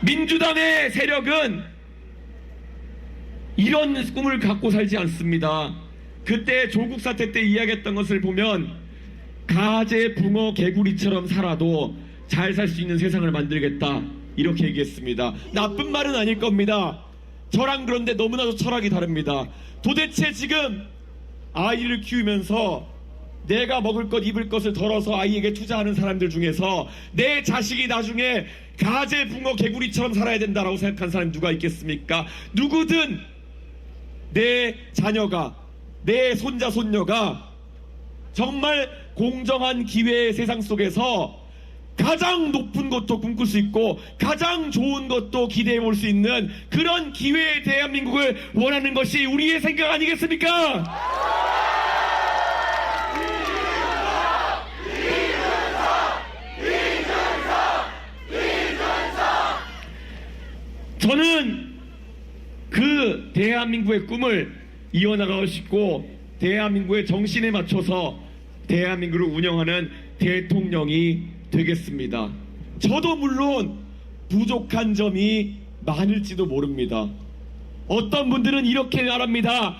민주당의 세력은 이런 꿈을 갖고 살지 않습니다. 그때 조국 사태 때 이야기했던 것을 보면 가재, 붕어, 개구리처럼 살아도 잘 살 수 있는 세상을 만들겠다 이렇게 얘기했습니다. 나쁜 말은 아닐 겁니다. 저랑 그런데 너무나도 철학이 다릅니다. 도대체 지금 아이를 키우면서 내가 먹을 것 입을 것을 덜어서 아이에게 투자하는 사람들 중에서 내 자식이 나중에 가재, 붕어, 개구리처럼 살아야 된다라고 생각한 사람이 누가 있겠습니까? 누구든 내 자녀가, 내 손자, 손녀가 정말 공정한 기회의 세상 속에서 가장 높은 것도 꿈꿀 수 있고 가장 좋은 것도 기대해 볼 수 있는 그런 기회의 대한민국을 원하는 것이 우리의 생각 아니겠습니까? 저는 그 대한민국의 꿈을 이어나가고 싶고 대한민국의 정신에 맞춰서 대한민국을 운영하는 대통령이 되겠습니다. 저도 물론 부족한 점이 많을지도 모릅니다. 어떤 분들은 이렇게 말합니다.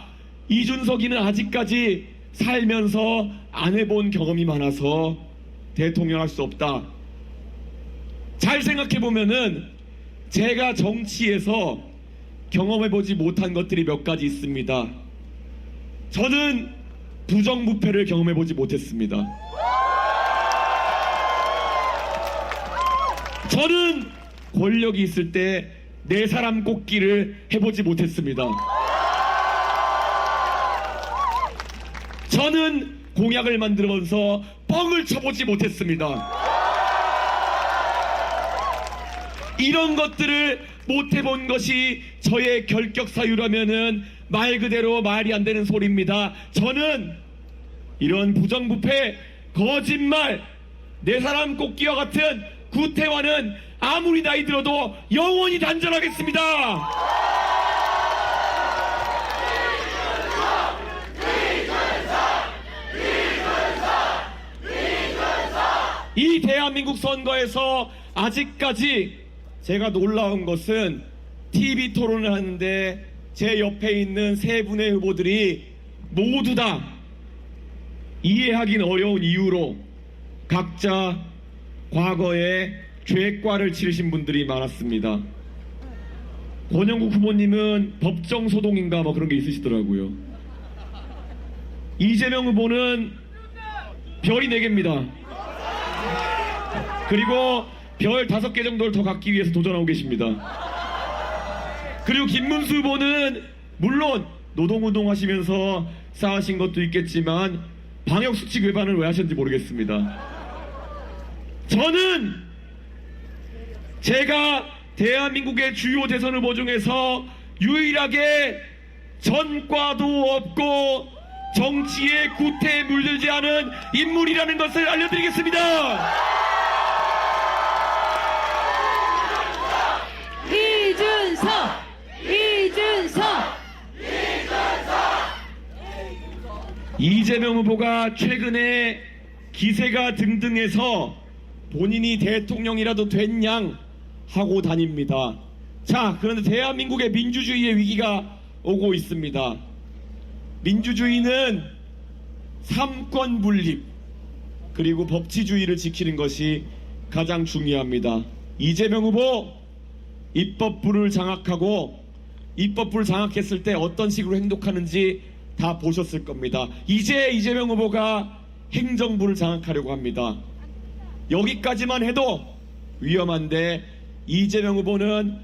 이준석이는 아직까지 살면서 안 해본 경험이 많아서 대통령 할 수 없다. 잘 생각해보면은 제가 정치에서 경험해보지 못한 것들이 몇 가지 있습니다. 저는 부정부패를 경험해보지 못했습니다. 저는 권력이 있을 때 내 사람 꼽기를 해보지 못했습니다. 저는 공약을 만들면서 뻥을 쳐보지 못했습니다. 이런 것들을 못해본 것이 저의 결격사유라면은 말 그대로 말이 안 되는 소리입니다. 저는 이런 부정부패, 거짓말, 내 사람 꼽기와 같은 구태와는 아무리 나이 들어도 영원히 단절하겠습니다. 이 대한민국 선거에서 아직까지 제가 놀라운 것은 TV 토론을 하는데 제 옆에 있는 세 분의 후보들이 모두 다 이해하긴 어려운 이유로 각자 과거에 죄과를 치르신 분들이 많았습니다. 권영국 후보님은 법정 소동인가 뭐 그런 게 있으시더라고요. 이재명 후보는 별이 4개입니다. 그리고 별 5개 정도를 더 갖기 위해서 도전하고 계십니다. 그리고 김문수 후보는 물론 노동운동 하시면서 쌓으신 것도 있겠지만 방역수칙 위반을 왜 하셨는지 모르겠습니다. 저는 제가 대한민국의 주요 대선 후보 중에서 유일하게 전과도 없고 정치의 구태에 물들지 않은 인물이라는 것을 알려드리겠습니다. 이재명 후보가 최근에 기세가 등등해서 본인이 대통령이라도 된 양 하고 다닙니다. 자, 그런데 대한민국의 민주주의의 위기가 오고 있습니다. 민주주의는 삼권 분립 그리고 법치주의를 지키는 것이 가장 중요합니다. 이재명 후보 입법부를 장악하고 입법부를 장악했을 때 어떤 식으로 행동하는지 다 보셨을 겁니다. 이제 이재명 후보가 행정부를 장악하려고 합니다. 여기까지만 해도 위험한데 이재명 후보는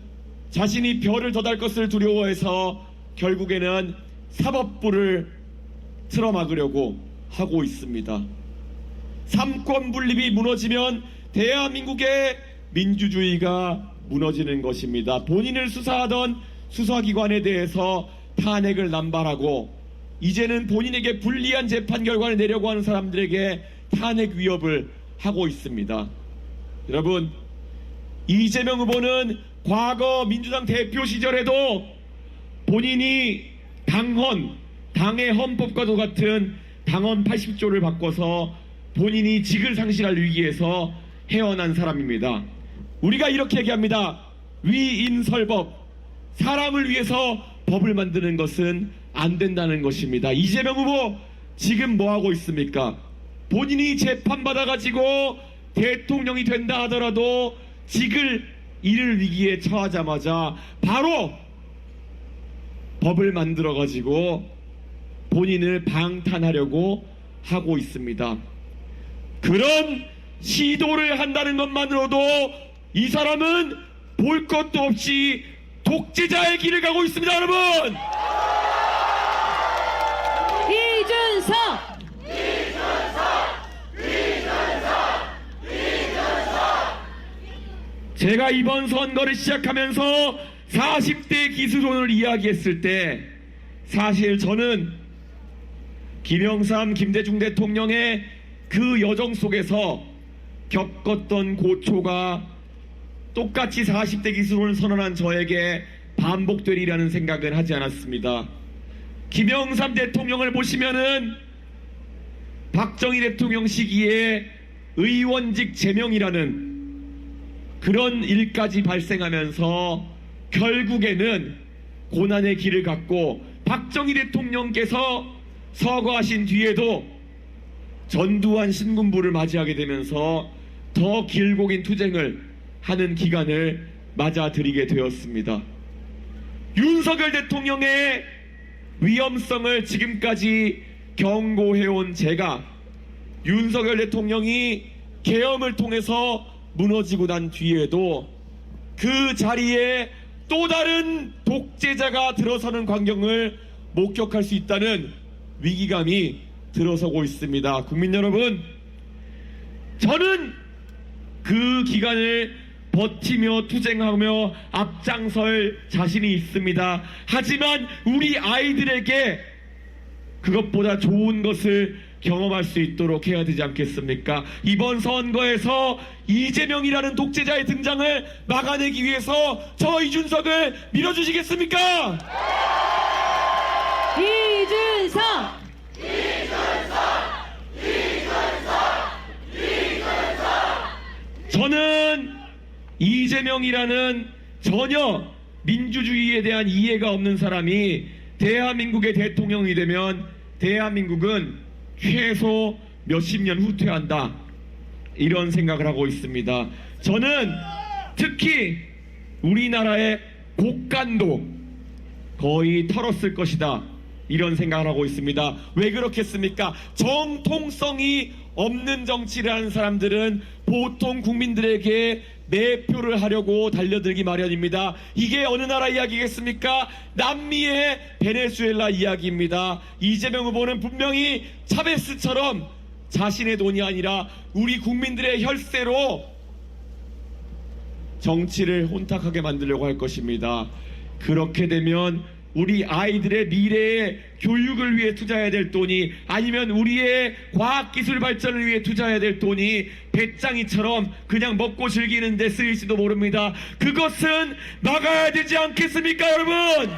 자신이 별을 더 달 것을 두려워해서 결국에는 사법부를 틀어막으려고 하고 있습니다. 삼권 분립이 무너지면 대한민국의 민주주의가 무너지는 것입니다. 본인을 수사하던 수사기관에 대해서 탄핵을 남발하고 이제는 본인에게 불리한 재판 결과를 내려고 하는 사람들에게 탄핵 위협을 하고 있습니다. 여러분, 이재명 후보는 과거 민주당 대표 시절에도 본인이 당의 헌법과도 같은 당헌 80조를 바꿔서 본인이 직을 상실할 위기에서 헤어난 사람입니다. 우리가 이렇게 얘기합니다. 위인설법, 사람을 위해서 법을 만드는 것은 안 된다는 것입니다. 이재명 후보 지금 뭐 하고 있습니까? 본인이 재판받아가지고 대통령이 된다 하더라도 직을 잃을 위기에 처하자마자 바로 법을 만들어가지고 본인을 방탄하려고 하고 있습니다. 그런 시도를 한다는 것만으로도 이 사람은 볼 것도 없이 독재자의 길을 가고 있습니다, 여러분! 이준석! 제가 이번 선거를 시작하면서 40대 기수론을 이야기했을 때 사실 저는 김영삼, 김대중 대통령의 그 여정 속에서 겪었던 고초가 똑같이 40대 기수론을 선언한 저에게 반복되리라는 생각은 하지 않았습니다. 김영삼 대통령을 보시면은 박정희 대통령 시기에 의원직 제명이라는 그런 일까지 발생하면서 결국에는 고난의 길을 갔고 박정희 대통령께서 서거하신 뒤에도 전두환 신군부를 맞이하게 되면서 더 길고 긴 투쟁을 하는 기간을 맞아들이게 되었습니다. 윤석열 대통령의 위험성을 지금까지 경고해온 제가 윤석열 대통령이 계엄을 통해서 무너지고 난 뒤에도 그 자리에 또 다른 독재자가 들어서는 광경을 목격할 수 있다는 위기감이 들어서고 있습니다. 국민 여러분, 저는 그 기간을 버티며 투쟁하며 앞장설 자신이 있습니다. 하지만 우리 아이들에게 그것보다 좋은 것을 경험할 수 있도록 해야 되지 않겠습니까? 이번 선거에서 이재명이라는 독재자의 등장을 막아내기 위해서 저 이준석을 밀어주시겠습니까? 이준석! 저는 이재명이라는 전혀 민주주의에 대한 이해가 없는 사람이 대한민국의 대통령이 되면 대한민국은 최소 몇십 년 후퇴한다, 이런 생각을 하고 있습니다. 저는 특히 우리나라의 곡간도 거의 털었을 것이다, 이런 생각을 하고 있습니다. 왜 그렇겠습니까? 정통성이 없는 정치를 하는 사람들은 보통 국민들에게 매표를 하려고 달려들기 마련입니다. 이게 어느 나라 이야기겠습니까? 남미의 베네수엘라 이야기입니다. 이재명 후보는 분명히 차베스처럼 자신의 돈이 아니라 우리 국민들의 혈세로 정치를 혼탁하게 만들려고 할 것입니다. 그렇게 되면 우리 아이들의 미래의 교육을 위해 투자해야 될 돈이, 아니면 우리의 과학기술 발전을 위해 투자해야 될 돈이 배짱이처럼 그냥 먹고 즐기는 데 쓰일지도 모릅니다. 그것은 막아야 되지 않겠습니까, 여러분?